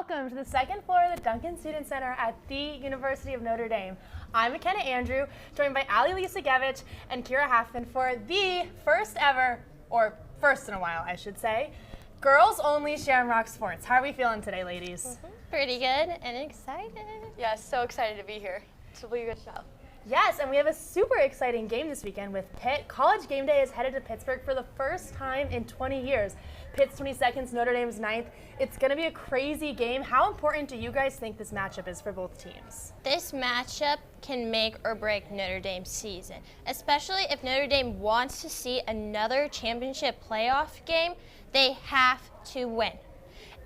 welcome to the second floor of the Duncan Student Center at the University of Notre Dame. I'm McKenna Andrew, joined by Allie Licygiewicz and Kirra Halfman for the first ever, or first in a while, I should say, girls-only Shamrock Sports. How are we feeling today, ladies? Pretty good and excited. Yes, so excited to be here. This will be a good show. Yes, and we have a super exciting game this weekend with Pitt. College Game Day is headed to Pittsburgh for the first time in 20 years. Pitt's 22nd, Notre Dame's 9th. It's going to be a crazy game. How important do you guys think this matchup is for both teams? This matchup can make or break Notre Dame's season, especially if Notre Dame wants to see another championship playoff game. They have to win.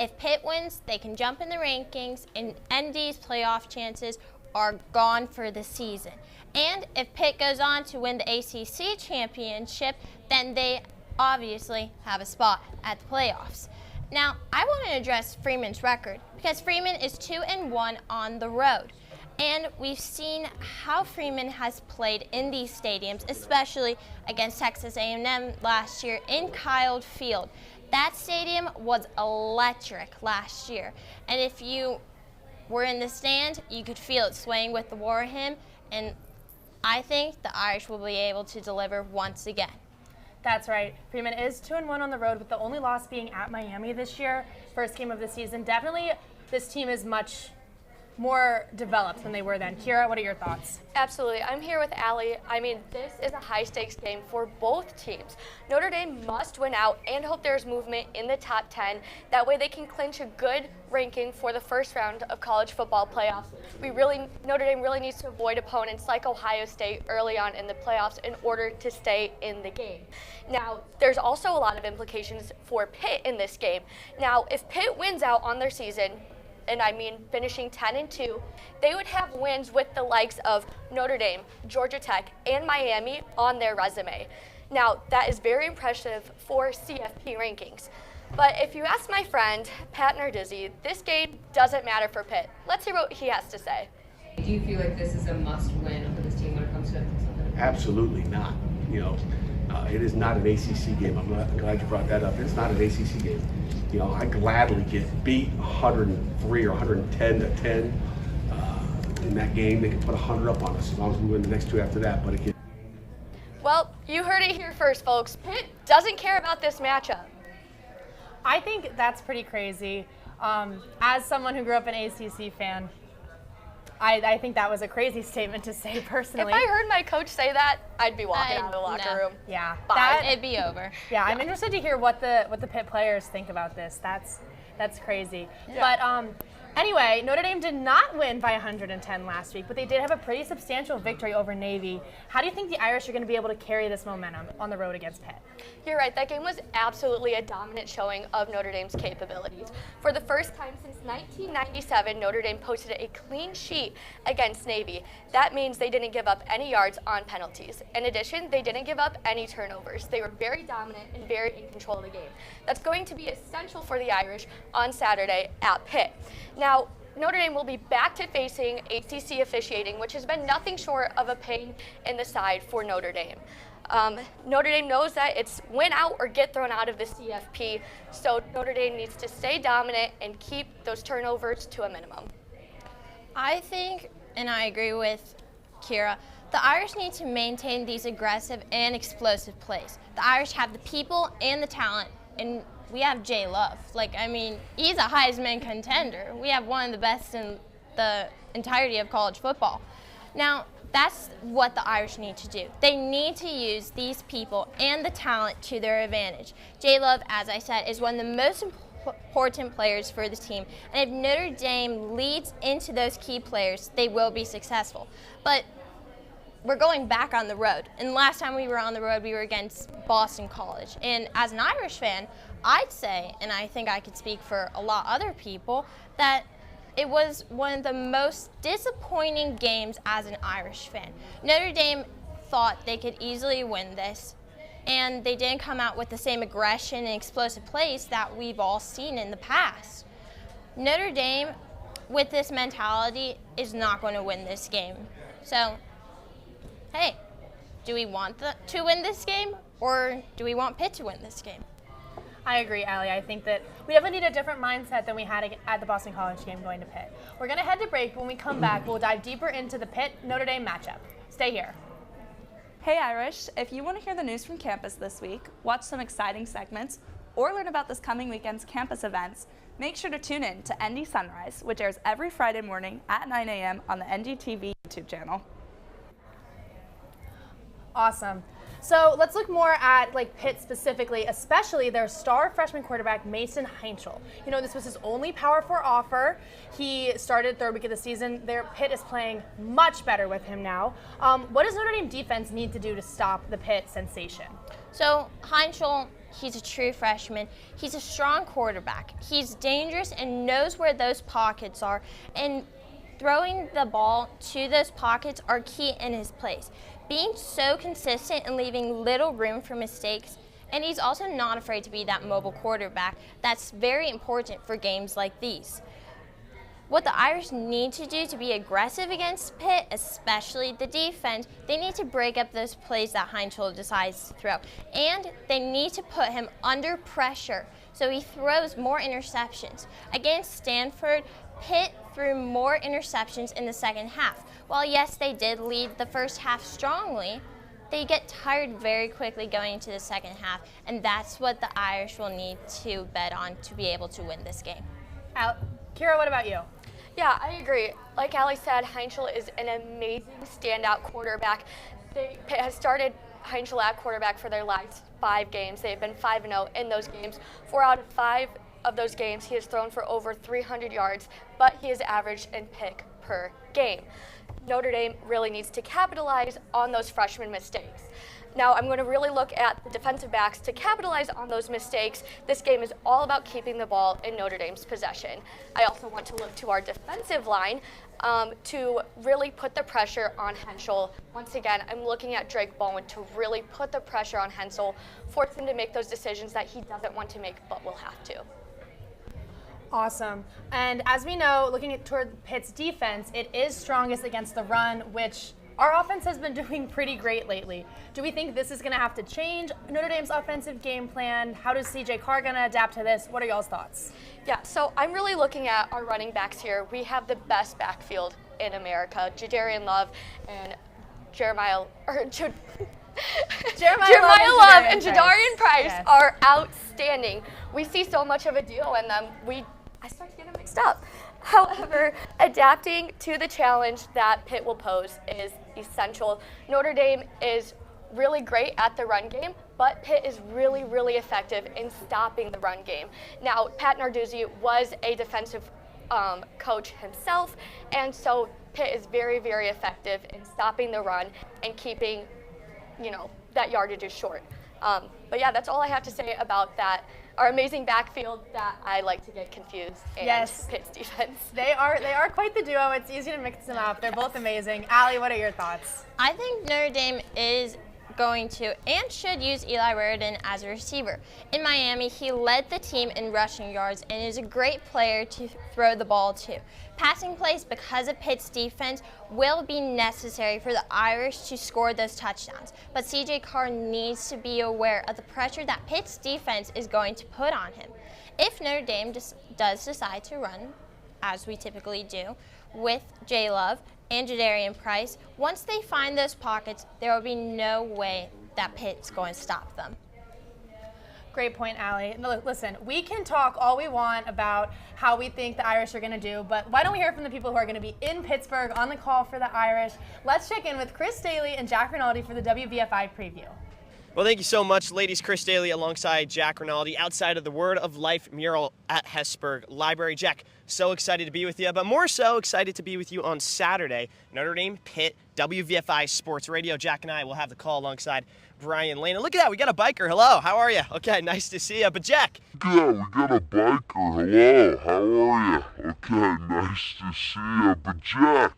If Pitt wins, they can jump in the rankings, and ND's playoff chances are gone for the season. And if Pitt goes on to win the ACC championship, then they obviously have a spot at the playoffs. Now, I want to address Freeman's record because Freeman is 2-1 on the road. And we've seen how Freeman has played in these stadiums, especially against Texas A&M last year in Kyle Field. That stadium was electric last year. And if you were in the stand, you could feel it swaying with the war hymn. And I think the Irish will be able to deliver once again. That's right. Freeman is 2-1 on the road, with the only loss being at Miami this year. First game of the season. Definitely, this team is much more developed than they were then. Kirra, what are your thoughts? Absolutely. I'm here with Allie. I mean, this is a high-stakes game for both teams. Notre Dame must win out and hope there's movement in the top 10. That way they can clinch a good ranking for the first round of college football playoffs. Notre Dame really needs to avoid opponents like Ohio State early on in the playoffs in order to stay in the game. Now, there's also a lot of implications for Pitt in this game. Now, if Pitt wins out on their season, and I mean finishing 10-2, they would have wins with the likes of Notre Dame, Georgia Tech, and Miami on their resume. Now, that is very impressive for CFP rankings. But if you ask my friend, Pat Nardizzi, this game doesn't matter for Pitt. Let's hear what he has to say. Do you feel like this is a must-win for this team when it comes to something? Absolutely not. It is not an ACC game. I'm glad you brought that up. It's not an ACC game. I gladly get beat 103 or 110 to 10 in that game. They can put 100 up on us as long as we win the next two after that. But again, well, you heard it here first, folks. Pitt doesn't care about this matchup. I think that's pretty crazy. As someone who grew up an ACC fan, I think that was a crazy statement to say personally. If I heard my coach say that, I'd be walking out of the locker room. Yeah, it'd be over. Yeah, I'm interested to hear what the Pitt players think about this. That's crazy. Yeah. But anyway, Notre Dame did not win by 110 last week, but they did have a pretty substantial victory over Navy. How do you think the Irish are going to be able to carry this momentum on the road against Pitt? You're right. That game was absolutely a dominant showing of Notre Dame's capabilities. For the first time since 1997, Notre Dame posted a clean sheet against Navy. That means they didn't give up any yards on penalties. In addition, they didn't give up any turnovers. They were very dominant and very in control of the game. That's going to be essential for the Irish on Saturday at Pitt. Now, Notre Dame will be back to facing ACC officiating, which has been nothing short of a pain in the side for Notre Dame. Notre Dame knows that it's win out or get thrown out of the CFP, so Notre Dame needs to stay dominant and keep those turnovers to a minimum. I think, and I agree with Kirra, the Irish need to maintain these aggressive and explosive plays. The Irish have the people and the talent, and we have Jay Love. He's a Heisman contender. We have one of the best in the entirety of college football. Now, that's what the Irish need to do. They need to use these people and the talent to their advantage. Jay Love, as I said, is one of the most important players for the team. And if Notre Dame leads into those key players, they will be successful. But we're going back on the road. And last time we were on the road, we were against Boston College. And as an Irish fan, I'd say, and I think I could speak for a lot of other people, that it was one of the most disappointing games as an Irish fan. Notre Dame thought they could easily win this, and they didn't come out with the same aggression and explosive plays that we've all seen in the past. Notre Dame, with this mentality, is not going to win this game. So, hey, do we want to win this game, or do we want Pitt to win this game? I agree, Allie. I think that we definitely need a different mindset than we had at the Boston College game going to Pitt. We're going to head to break. When we come back, we'll dive deeper into the Pitt-Notre Dame matchup. Stay here. Hey Irish, if you want to hear the news from campus this week, watch some exciting segments, or learn about this coming weekend's campus events, make sure to tune in to ND Sunrise, which airs every Friday morning at 9 a.m. on the NDTV YouTube channel. Awesome. So let's look more at Pitt specifically, especially their star freshman quarterback, Mason Heinschel. You know, this was his only Power 4 offer. He started third week of the season. Pitt is playing much better with him now. What does Notre Dame defense need to do to stop the Pitt sensation? So Heinschel, he's a true freshman. He's a strong quarterback. He's dangerous and knows where those pockets are. And throwing the ball to those pockets are key in his plays. Being so consistent and leaving little room for mistakes, and he's also not afraid to be that mobile quarterback. That's very important for games like these. What the Irish need to do to be aggressive against Pitt, especially the defense, they need to break up those plays that Heinschel decides to throw. And they need to put him under pressure so he throws more interceptions. Against Stanford, Pitt threw more interceptions in the second half. While yes, they did lead the first half strongly, they get tired very quickly going into the second half, and that's what the Irish will need to bet on to be able to win this game. Kirra, what about you? Yeah, I agree. Like Allie said, Heinschel is an amazing standout quarterback. Pitt has started Heinschel at quarterback for their last 5 games. They've been 5-0 in those games. 4 out of 5 of those games, he has thrown for over 300 yards, but he has averaged in pick per game. Notre Dame really needs to capitalize on those freshman mistakes. Now, I'm going to really look at the defensive backs to capitalize on those mistakes. This game is all about keeping the ball in Notre Dame's possession. I also want to look to our defensive line to really put the pressure on Heinschel. Once again, I'm looking at Drake Bowen to really put the pressure on Heinschel, force him to make those decisions that he doesn't want to make but will have to. Awesome. And as we know, looking toward Pitt's defense, it is strongest against the run, which our offense has been doing pretty great lately. Do we think this is going to have to change Notre Dame's offensive game plan? How does CJ Carr going to adapt to this? What are y'all's thoughts? Yeah, so I'm really looking at our running backs here. We have the best backfield in America. Jadarian Love and Jeremiah Love and Jadarian Price are outstanding. We see so much of a deal in them. I start to get them mixed up. However, adapting to the challenge that Pitt will pose is essential. Notre Dame is really great at the run game, but Pitt is really, really effective in stopping the run game. Now, Pat Narduzzi was a defensive coach himself, and so Pitt is very, very effective in stopping the run and keeping, that yardage short. But yeah, that's all I have to say about that. Our amazing backfield that I like to get confused, and Pitt's defense. They are quite the duo. It's easy to mix them up. They're both amazing. Allie, what are your thoughts? I think Notre Dame is going to and should use Eli Raridon as a receiver. In Miami, he led the team in rushing yards and is a great player to throw the ball to. Passing plays, because of Pitt's defense, will be necessary for the Irish to score those touchdowns. But CJ Carr needs to be aware of the pressure that Pitt's defense is going to put on him. If Notre Dame does decide to run, as we typically do, with J. Love and Jadarian Price, once they find those pockets, there will be no way that Pitt's going to stop them. Great point, Allie. Listen, we can talk all we want about how we think the Irish are going to do, but why don't we hear from the people who are going to be in Pittsburgh on the call for the Irish? Let's check in with Chris Dailey and Jack Rinaldi for the WVFI preview. Well, thank you so much, ladies. Chris Dailey alongside Jack Rinaldi outside of the Word of Life mural at Hesburgh Library. Jack, so excited to be with you, but more so excited to be with you on Saturday. Notre Dame, Pitt, WVFI Sports Radio. Jack and I will have the call alongside Brian Lane. And look at that, we got a biker. Hello, how are you? Okay, nice to see you. But Jack. Yeah, we got a biker. Hello, how are you? Okay, nice to see you. But Jack.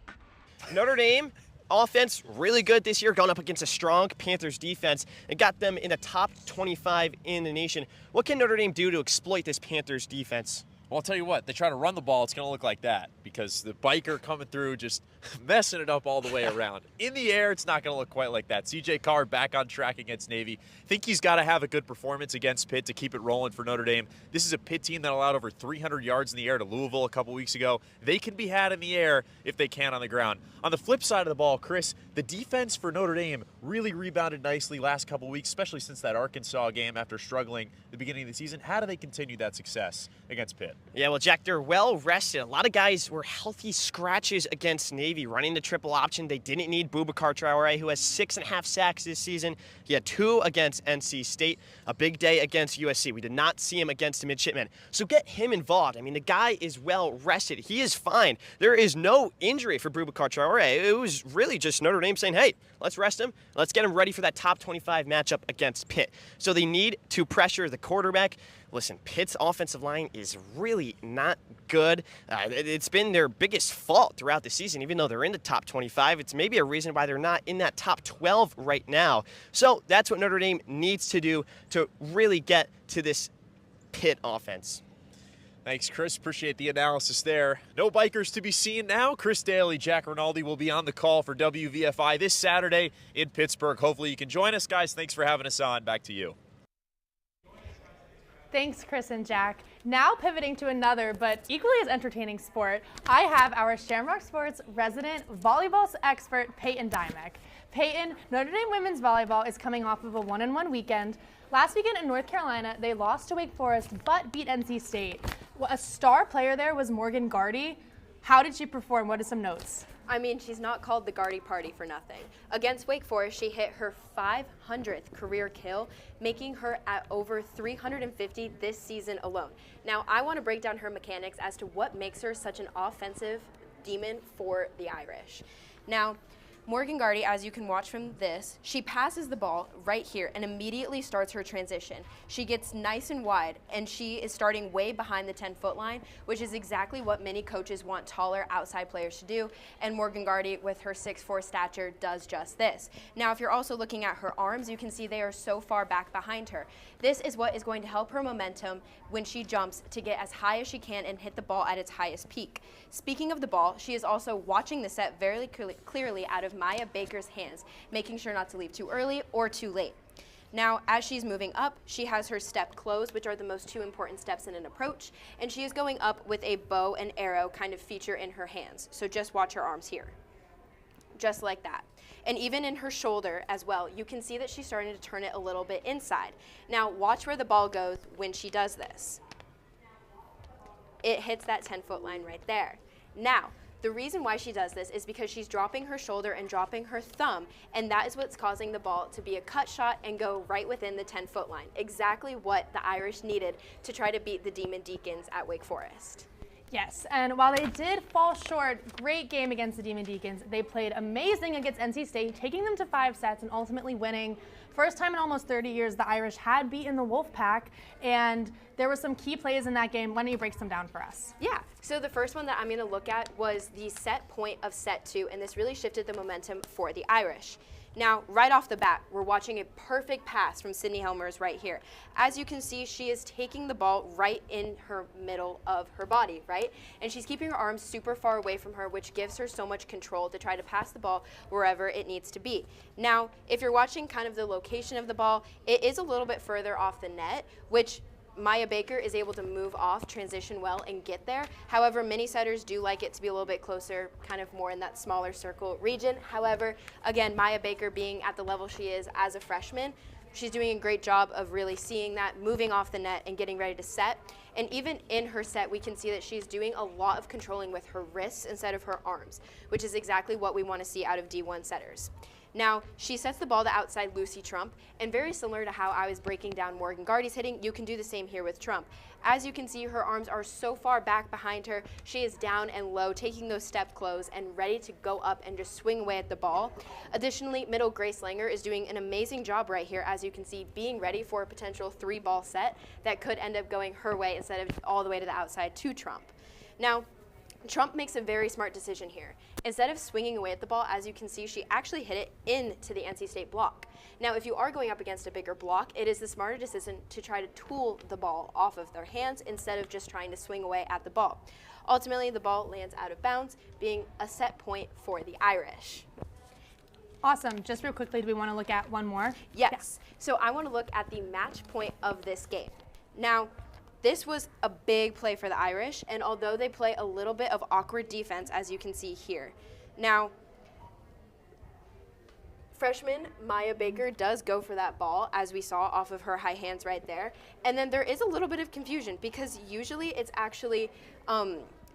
Notre Dame offense really good this year, going up against a strong Panthers defense and got them in the top 25 in the nation. What can Notre Dame do to exploit this Panthers defense? Well, I'll tell you what, they try to run the ball, it's going to look like that because the biker coming through just messing it up all the way around. In the air, it's not going to look quite like that. CJ Carr back on track against Navy. Think he's got to have a good performance against Pitt to keep it rolling for Notre Dame. This is a Pitt team that allowed over 300 yards in the air to Louisville a couple weeks ago. They can be had in the air if they can on the ground. On the flip side of the ball, Chris, the defense for Notre Dame really rebounded nicely last couple weeks, especially since that Arkansas game after struggling at the beginning of the season. How do they continue that success against Pitt? Yeah, well, Jack, they're well rested. A lot of guys were healthy scratches against Navy, running the triple option. They didn't need Boubacar Traore, who has 6.5 sacks this season. He had 2 against NC State, a big day against USC. We did not see him against the midshipmen. So get him involved. I mean, the guy is well rested. He is fine. There is no injury for Boubacar Traore. It was really just Notre Dame saying, hey, let's rest him. Let's get him ready for that top 25 matchup against Pitt. So they need to pressure the quarterback. Listen, Pitt's offensive line is really not good. It's been their biggest fault throughout the season, even though they're in the top 25. It's maybe a reason why they're not in that top 12 right now. So that's what Notre Dame needs to do to really get to this Pitt offense. Thanks, Chris. Appreciate the analysis there. No bikers to be seen now. Chris Dailey, Jack Rinaldi will be on the call for WVFI this Saturday in Pittsburgh. Hopefully you can join us, guys. Thanks for having us on. Back to you. Thanks, Chris and Jack. Now pivoting to another, but equally as entertaining sport, I have our Shamrock Sports resident volleyball expert, Payton Dymek. Payton, Notre Dame women's volleyball is coming off of a 1-1 weekend. Last weekend in North Carolina, they lost to Wake Forest, but beat NC State. A star player there was Morgan Gardy. How did she perform? What are some notes? I mean, she's not called the Gardy Party for nothing. Against Wake Forest, she hit her 500th career kill, making her at over 350 this season alone. Now, I want to break down her mechanics as to what makes her such an offensive demon for the Irish. Now, Morgan Gardy, as you can watch from this, she passes the ball right here and immediately starts her transition. She gets nice and wide, and she is starting way behind the 10-foot line, which is exactly what many coaches want taller outside players to do, and Morgan Gardy, with her 6'4" stature, does just this. Now, if you're also looking at her arms, you can see they are so far back behind her. This is what is going to help her momentum when she jumps to get as high as she can and hit the ball at its highest peak. Speaking of the ball, she is also watching the set very clearly out of Maya Baker's hands, making sure not to leave too early or too late. Now, as she's moving up, she has her step close, which are the most 2 important steps in an approach, and she is going up with a bow and arrow kind of feature in her hands. So just watch her arms here, just like that. And even in her shoulder as well, you can see that she's starting to turn it a little bit inside. Now, watch where the ball goes when she does this. It hits that 10-foot line right there. Now, the reason why she does this is because she's dropping her shoulder and dropping her thumb, and that is what's causing the ball to be a cut shot and go right within the 10-foot line. Exactly what the Irish needed to try to beat the Demon Deacons at Wake Forest. Yes, and while they did fall short, great game against the Demon Deacons. They played amazing against NC State, taking them to 5 sets and ultimately winning. First time in almost 30 years the Irish had beaten the Wolfpack, and there were some key plays in that game. Why don't you break some down for us? Yeah, so the first one that I'm going to look at was the set point of set 2, and this really shifted the momentum for the Irish. Now, right off the bat, we're watching a perfect pass from Sydney Helmers right here. As you can see, she is taking the ball right in her middle of her body, right? And she's keeping her arms super far away from her, which gives her so much control to try to pass the ball wherever it needs to be. Now, if you're watching kind of the location of the ball, it is a little bit further off the net, which Maya Baker is able to move off, transition well, and get there. However, many setters do like it to be a little bit closer, kind of more in that smaller circle region. However, again, Maya Baker being at the level she is as a freshman, she's doing a great job of really seeing that, moving off the net and getting ready to set. And even in her set, we can see that she's doing a lot of controlling with her wrists instead of her arms, which is exactly what we want to see out of D1 setters. Now, she sets the ball to outside Lucy Trump, and very similar to how I was breaking down Morgan Gardy's hitting, you can do the same here with Trump. As you can see, her arms are so far back behind her, she is down and low, taking those step close and ready to go up and just swing away at the ball. Additionally, middle Grace Langer is doing an amazing job right here, as you can see, being ready for a potential 3-ball set that could end up going her way instead of all the way to the outside to Trump. Now, Trump makes a very smart decision here. Instead of swinging away at the ball, as you can see, she actually hit it into the NC State block. Now, if you are going up against a bigger block, it is the smarter decision to try to tool the ball off of their hands instead of just trying to swing away at the ball. Ultimately, the ball lands out of bounds, being a set point for the Irish. Awesome. Just real quickly, do we want to look at one more? Yes. So I want to look at the match point of this game. Now, this was a big play for the Irish, and although they play a little bit of awkward defense, as you can see here. Now, freshman Maya Baker does go for that ball, as we saw off of her high hands right there. And then there is a little bit of confusion because usually it's actually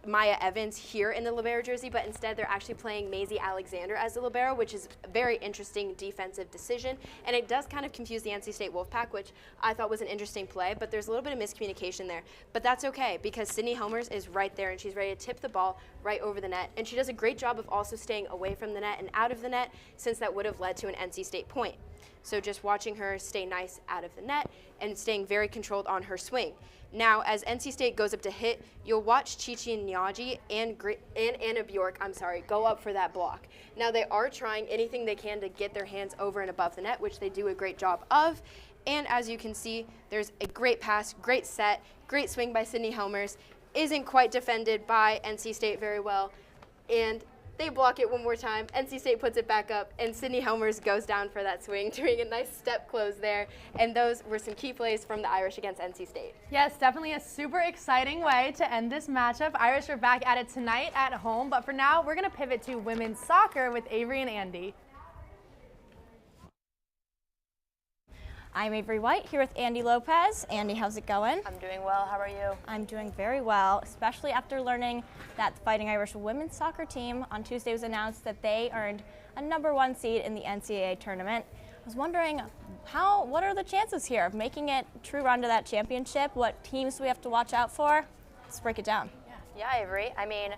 Maya Evans here in the libero jersey, but instead they're actually playing Maisie Alexander as the libero, which is a very interesting defensive decision. And it does kind of confuse the NC State Wolfpack, which I thought was an interesting play, but there's a little bit of miscommunication there. But that's okay because Sydney Helmers is right there and she's ready to tip the ball right over the net. And she does a great job of also staying away from the net and out of the net, since that would have led to an NC State point. So just watching her stay nice out of the net and staying very controlled on her swing. Now, as NC State goes up to hit, you'll watch Chichi Nyaji and Anna Bjork, go up for that block. Now, they are trying anything they can to get their hands over and above the net, which they do a great job of. And as you can see, there's a great pass, great set, great swing by Sydney Helmers. Isn't quite defended by NC State very well. And they block it one more time. NC State puts it back up, and Sydney Helmers goes down for that swing, doing a nice step close there. And those were some key plays from the Irish against NC State. Yes, definitely a super exciting way to end this matchup. Irish are back at it tonight at home, but for now, we're going to pivot to women's soccer with Avery and Andi. I'm Avery White here with Andi Lopez. Andi, how's it going? I'm doing well. How are you? I'm doing very well, especially after learning that the Fighting Irish women's soccer team on Tuesday was announced that they earned a #1 seed in the NCAA tournament. I was wondering, what are the chances here of making it a true run to that championship? What teams do we have to watch out for? Let's break it down. Yeah, Avery. I mean,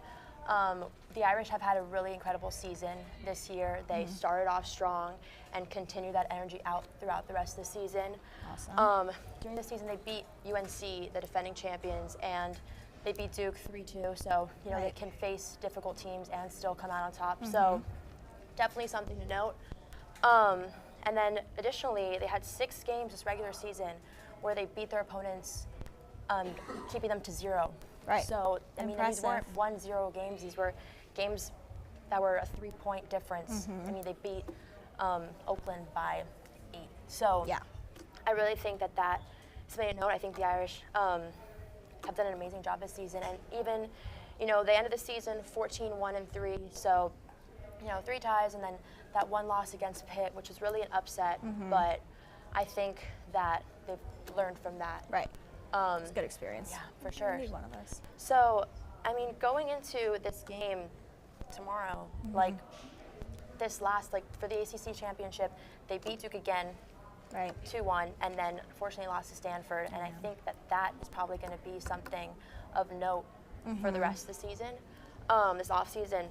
the Irish have had a really incredible season this year. They started off strong and continue that energy out throughout the rest of the season. Awesome. During the season, they beat UNC, the defending champions, and they beat Duke 3-2. So, you know, they can face difficult teams and still come out on top. So, definitely something to note. And then, additionally, they had 6 games this regular season where they beat their opponents, keeping them to 0. Right. So, I mean, these Impressive. weren't 1-0 games. These were games that were a 3-point difference. I mean, they beat Oakland by 8. So, yeah, I really think that that is something to note. I think the Irish have done an amazing job this season. And even, you know, they ended the season 14-1-3. So, you know, 3 ties and then that 1 loss against Pitt, which was really an upset. But I think that they've learned from that. Right. It's a good experience. Yeah, for sure. We need one of those. So, I mean, going into this game tomorrow, like this last, like for the ACC championship, they beat Duke again, Right. 2-1, and then unfortunately lost to Stanford. And I think that that is probably going to be something of note for the rest of the season, this off season.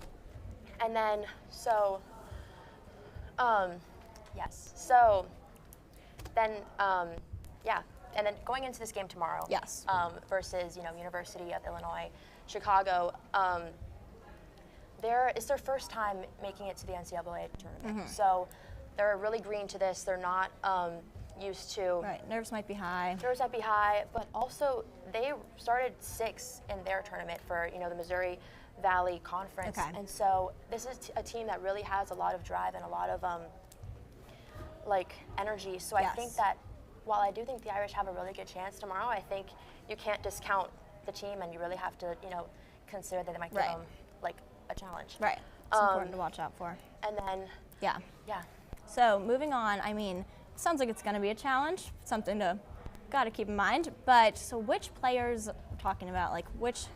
And then, so, yes. So, then, yeah. And then going into this game tomorrow, Yes. Versus, you know, University of Illinois, Chicago, it's their first time making it to the NCAA tournament. So they're really green to this. They're not used to. Right. Nerves might be high. Nerves might be high, but also they started 6 in their tournament for, you know, the Missouri Valley Conference. Okay. And so this is a team that really has a lot of drive and a lot of like energy. So I think that while I do think the Irish have a really good chance tomorrow, I think you can't discount the team, and you really have to, you know, consider that they might give them like a challenge. Right. It's important to watch out for. And then, Yeah. yeah. So moving on, I mean, it sounds like it's going to be a challenge, something to got to keep in mind. But so which players we're talking about, like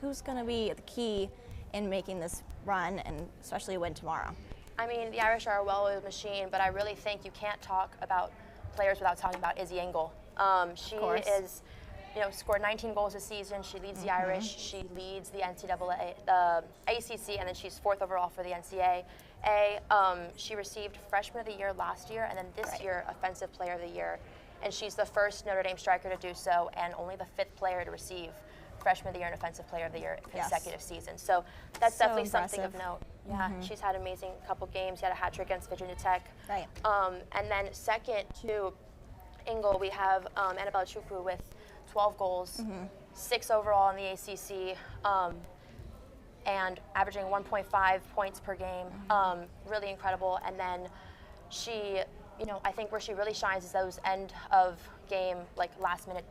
who's going to be the key in making this run and especially win tomorrow? I mean, the Irish are a well-oiled machine, but I really think you can't talk about players without talking about Izzy Engel. She is, you know, scored 19 goals this season. She leads the Irish. She leads the NCAA, the ACC, and then she's 4th overall for the NCAA. She received Freshman of the Year last year, and then this year, Offensive Player of the Year. And she's the first Notre Dame striker to do so, and only the 5th player to receive Freshman of the Year and Offensive Player of the Year consecutive season. So that's So definitely something of impressive. note. Yeah, she's had an amazing couple games. She had a hat trick against Virginia Tech. Right. And then second to Ingle, we have Annabelle Chukwu with 12 goals, 6 overall in the ACC, and averaging 1.5 points per game. Really incredible. And then she, I think where she really shines is those end of game, like last minute.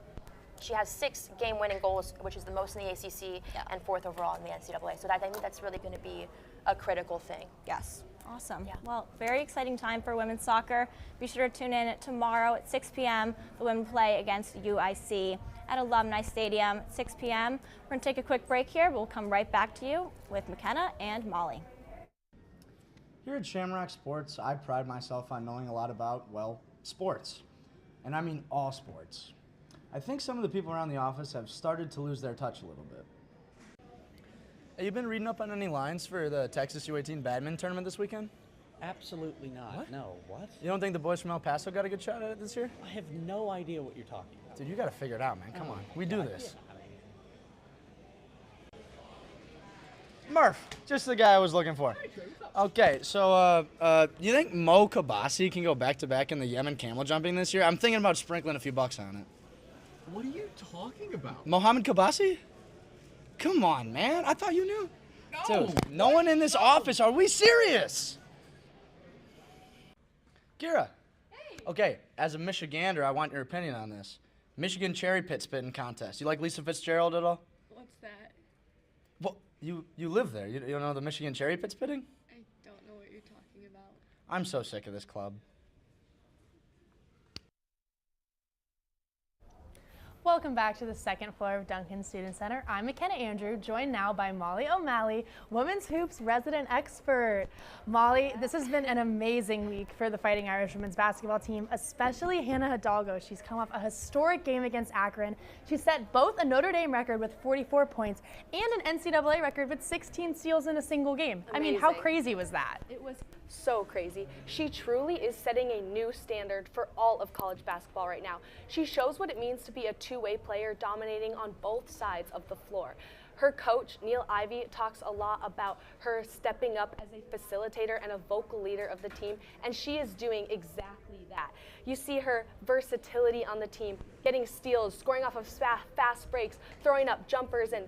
She has 6 game-winning goals, which is the most in the ACC, and 4th overall in the NCAA. So I think that's really going to be a critical thing. Yes. Awesome. Yeah. Well, very exciting time for women's soccer. Be sure to tune in tomorrow at 6 p.m. The women play against UIC at Alumni Stadium at 6 p.m. We're going to take a quick break here. We'll come right back to you with McKenna and Molly. Here at Shamrock Sports, I pride myself on knowing a lot about, well, sports. And I mean all sports. I think some of the people around the office have started to lose their touch a little bit. Have you been reading up on any lines for the Texas U18 badminton tournament this weekend? Absolutely not. What? No, what? You don't think the boys from El Paso got a good shot at it this year? I have no idea what you're talking about. Dude, you got to figure it out, man. Come on. We do this. Murph, just the guy I was looking for. Okay, so you think Mo Kabasi can go back-to-back in the Yemen camel jumping this year? I'm thinking about sprinkling a few bucks on it. What are you talking about? Mohammed Kabasi? Come on, man. I thought you knew. No. Dude, no one in this office. Are we serious? Kirra. Hey. Okay, as a Michigander, I want your opinion on this. Michigan cherry pit spitting contest. You like Lisa Fitzgerald at all? What's that? Well, you live there. You don't know the Michigan cherry pit spitting? I don't know what you're talking about. I'm so sick of this club. Welcome back to the second floor of Duncan Student Center. I'm McKenna Andrew, joined now by Molly O'Malley, women's hoops resident expert. Molly, this has been an amazing week for the Fighting Irish women's basketball team, especially Hannah Hidalgo. She's come off a historic game against Akron. She set both a Notre Dame record with 44 points and an NCAA record with 16 steals in a single game. Amazing. I mean, how crazy was that? It was so crazy. She truly is setting a new standard for all of college basketball right now. She shows what it means to be a two-way player dominating on both sides of the floor. Her coach, Neil Ivey, talks a lot about her stepping up as a facilitator and a vocal leader of the team, and she is doing exactly that. You see her versatility on the team, getting steals, scoring off of fast breaks, throwing up jumpers and,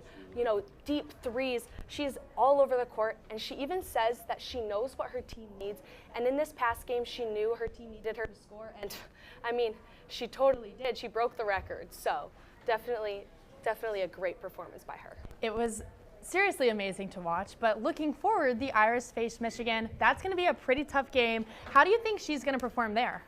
deep threes. She's all over the court, and she even says that she knows what her team needs. And in this past game, she knew her team needed her to score, and I mean, she totally did. She broke the record, so definitely a great performance by her. It was seriously amazing to watch, but looking forward, the Irish face Michigan. That's going to be a pretty tough game. How do you think she's going to perform there?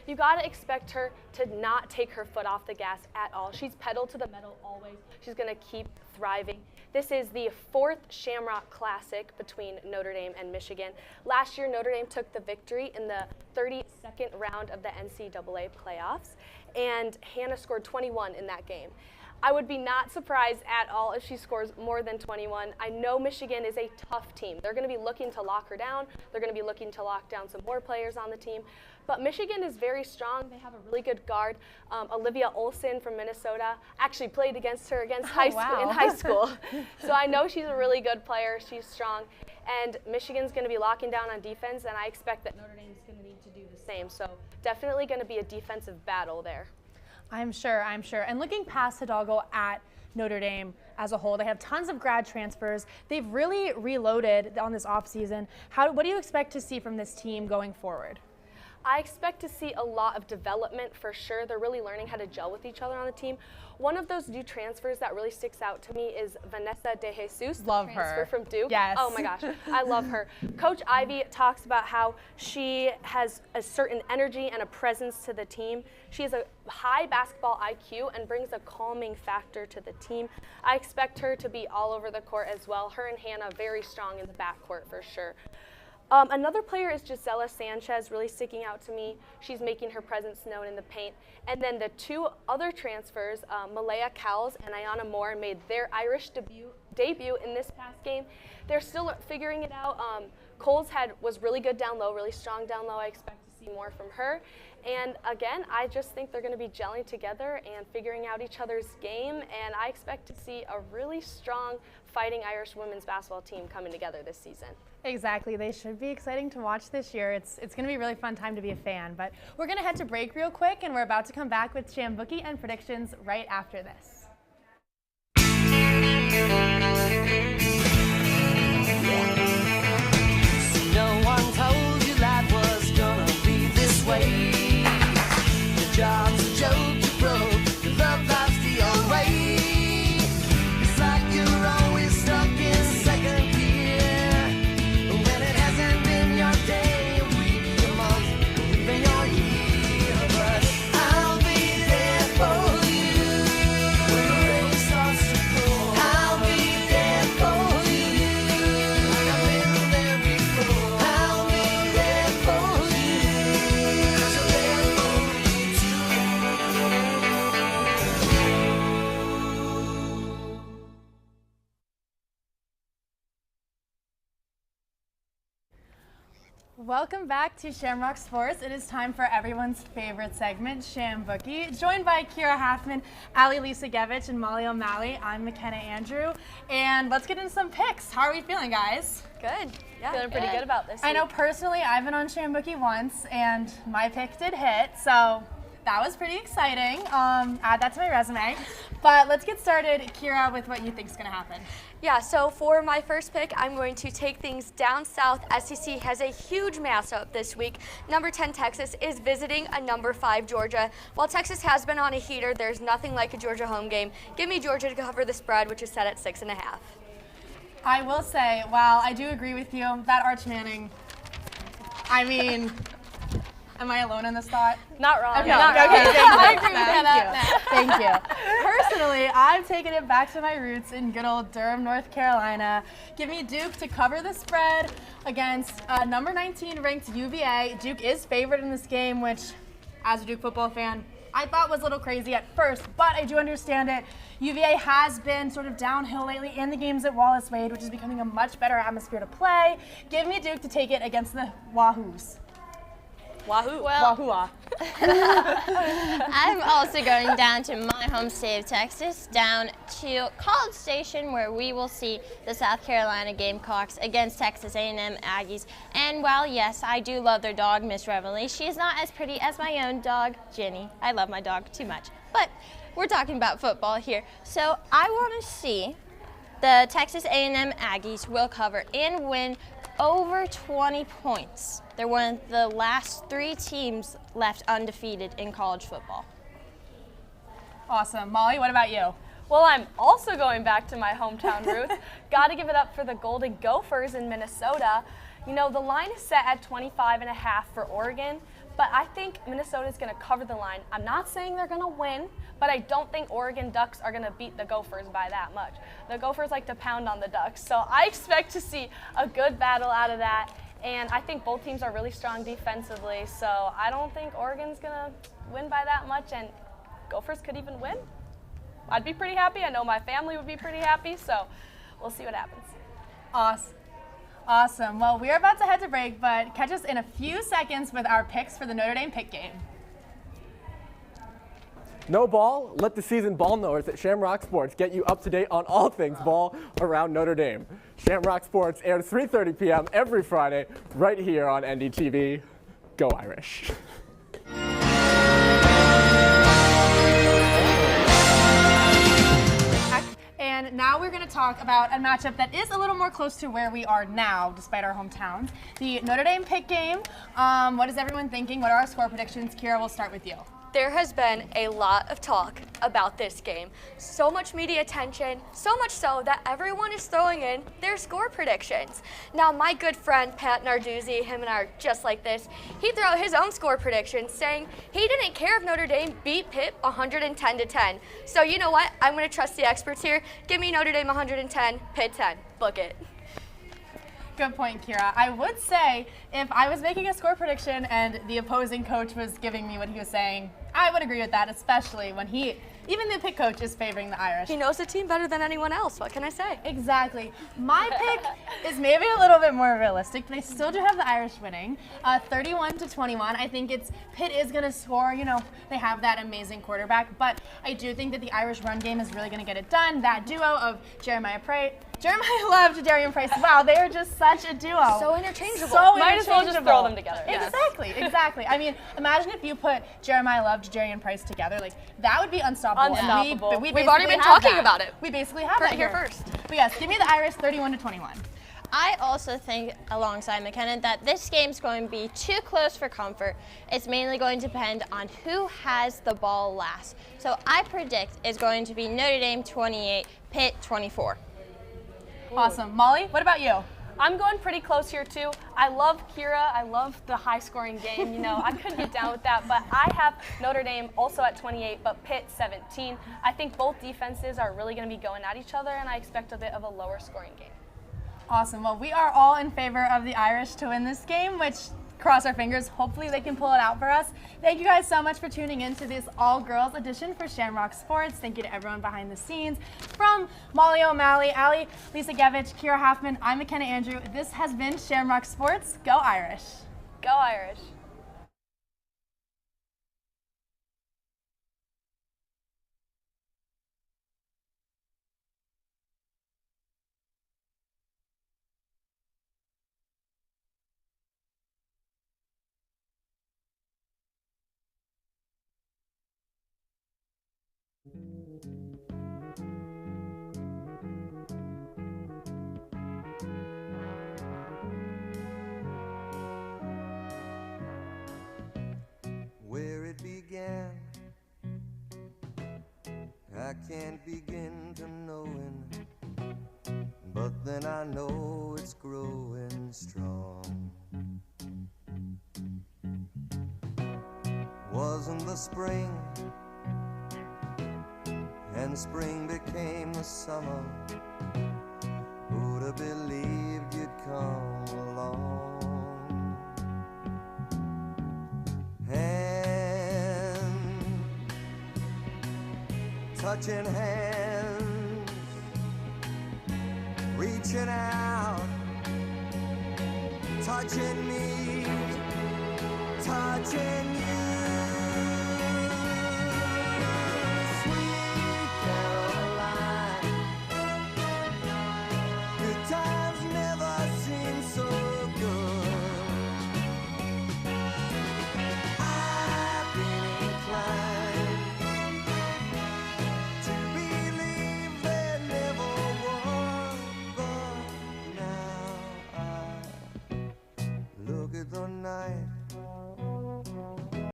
You got to expect her to not take her foot off the gas at all. She's pedal to the metal always. She's going to keep thriving. This is the 4th Shamrock Classic between Notre Dame and Michigan. Last year, Notre Dame took the victory in the 32nd round of the NCAA playoffs, and Hannah scored 21 in that game. I would be not surprised at all if she scores more than 21. I know Michigan is a tough team. They're going to be looking to lock her down. They're going to be looking to lock down some more players on the team. But Michigan is very strong. They have a really good guard. Olivia Olson from Minnesota actually played against her in high school. So I know she's a really good player. She's strong. And Michigan's going to be locking down on defense, and I expect that Notre Dame's going to need to do the same. So definitely going to be a defensive battle there. I'm sure. And looking past Hidalgo at Notre Dame as a whole, they have tons of grad transfers. They've really reloaded on this offseason. What do you expect to see from this team going forward? I expect to see a lot of development for sure. They're really learning how to gel with each other on the team. One of those new transfers that really sticks out to me is Vanessa De Jesus, love transfer her. from Duke. Yes. Oh my gosh, I love her. Coach Ivey talks about how she has a certain energy and a presence to the team. She has a high basketball IQ and brings a calming factor to the team. I expect her to be all over the court as well. Her and Hannah very strong in the backcourt for sure. Another player is Gisela Sanchez, really sticking out to me. She's making her presence known in the paint. And then the two other transfers, Malaya Cowles and Ayanna Moore, made their Irish debut in this past game. They're still figuring it out. Coles was really good down low, really strong down low. I expect to see more from her. And again, I just think they're going to be gelling together and figuring out each other's game, and I expect to see a really strong Fighting Irish women's basketball team coming together this season. Exactly. They should be exciting to watch this year. It's going to be a really fun time to be a fan. But we're going to head to break real quick, and we're about to come back with Shambookie and predictions right after this. No one told you life was gonna be this way. Your job's a joke, you broke, your love life's the old way. It's like you're always stuck in second gear. When it hasn't been your day, your week, your month, even your year. But I'll be there for you when the rain starts to pour. I'll be there for you like I've been there before. I'll be there for you 'cause you're there for me too. Welcome back to Shamrock Sports. It is time for everyone's favorite segment, Shambookie. Joined by Kirra Halfman, Allie Licygiewicz, and Molly O'Malley, I'm McKenna Andrew. And let's get into some picks. How are we feeling, guys? Good. Yeah, Feeling pretty good about this. I know personally I've been on Shambookie once, and my pick did hit, so that was pretty exciting. Add that to my resume. But let's get started, Kirra, with what you think is going to happen. Yeah, so for my first pick, I'm going to take things down south. SEC has a huge matchup this week. Number 10 Texas is visiting a number 5 Georgia. While Texas has been on a heater, there's nothing like a Georgia home game. Give me Georgia to cover the spread, which is set at 6.5. I will say, while I do agree with you, that Arch Manning, I mean, am I alone in this thought? Not wrong. Okay, Not okay, wrong. thank you. I agree with Thank you. Thank you. Personally, I'm taking it back to my roots in good old Durham, North Carolina. Give me Duke to cover the spread against number 19 ranked UVA. Duke is favored in this game, which, as a Duke football fan, I thought was a little crazy at first, but I do understand it. UVA has been sort of downhill lately in the games at Wallace Wade, which is becoming a much better atmosphere to play. Give me Duke to take it against the Wahoos. Wahoo. Well, Wahoo-ah. I'm also going down to my home state of Texas, down to College Station, where we will see the South Carolina Gamecocks against Texas A&M Aggies. And while, yes, I do love their dog, Miss Reveille, she is not as pretty as my own dog, Jenny. I love my dog too much. But we're talking about football here. So I want to see the Texas A&M Aggies will cover and win over 20 points. They're one of the last 3 teams left undefeated in college football. Awesome. Molly, what about you? Well, I'm also going back to my hometown roots. Got to give it up for the Golden Gophers in Minnesota. You know, the line is set at 25.5 for Oregon, but I think Minnesota is going to cover the line. I'm not saying they're going to win, but I don't think Oregon Ducks are going to beat the Gophers by that much. The Gophers like to pound on the Ducks, so I expect to see a good battle out of that. And I think both teams are really strong defensively, so I don't think Oregon's going to win by that much, and Gophers could even win. I'd be pretty happy. I know my family would be pretty happy, so we'll see what happens. Awesome. Well, we're about to head to break, but catch us in a few seconds with our picks for the Notre Dame Pitt game. No ball? Let the seasoned ball knowers at Shamrock Sports get you up to date on all things ball around Notre Dame. Shamrock Sports airs 3:30 p.m. every Friday right here on NDTV. Go Irish. And now we're going to talk about a matchup that is a little more close to where we are now, despite our hometowns. The Notre Dame Pitt game. What is everyone thinking? What are our score predictions? Kirra, we'll start with you. There has been a lot of talk about this game. So much media attention, so much so that everyone is throwing in their score predictions. Now, my good friend Pat Narduzzi, him and I are just like this, he threw out his own score predictions saying he didn't care if Notre Dame beat Pitt 110-10. So you know what? I'm going to trust the experts here. Give me Notre Dame 110, Pitt 10. Book it. Good point, Kirra. I would say if I was making a score prediction and the opposing coach was giving me what he was saying, I would agree with that, especially when he even the Pitt coach is favoring the Irish. He knows the team better than anyone else. What can I say? Exactly. My pick is maybe a little bit more realistic, but I still do have the Irish winning, 31-21. I think Pitt is going to score. You know, they have that amazing quarterback, but I do think that the Irish run game is really going to get it done. That duo of Jeremiah Love to Darian Price. Wow, they are just such a duo. So interchangeable. Might as well just throw them together. Exactly. I mean, imagine if you put Jeremiah Love to Darian Price together. Like, that would be unstoppable. Unstoppable. We've already been talking about it. We basically have Heard that it here first. But yes, give me the Irish 31-21. I also think, alongside McKenna, that this game's going to be too close for comfort. It's mainly going to depend on who has the ball last. So I predict it's going to be Notre Dame 28, Pitt 24. Awesome. Molly, what about you? I'm going pretty close here too. I love Kirra. I love the high-scoring game. You know, I couldn't get down with that. But I have Notre Dame also at 28, but Pitt 17. I think both defenses are really going to be going at each other, and I expect a bit of a lower scoring game. Awesome. Well, we are all in favor of the Irish to win this game, which, cross our fingers, hopefully they can pull it out for us. Thank you guys so much for tuning in to this all-girls edition for Shamrock Sports. Thank you to everyone behind the scenes. From Molly O'Malley, Allie Licygiewicz, Kirra Halfman, I'm McKenna Andrew. This has been Shamrock Sports. Go Irish. Go Irish. Where it began, I can't begin to knowing, but then I know it's growing strong. Wasn't the spring, and spring became the summer. Who'd have believed you'd come along? Touching hands, reaching out, touching me, touching you.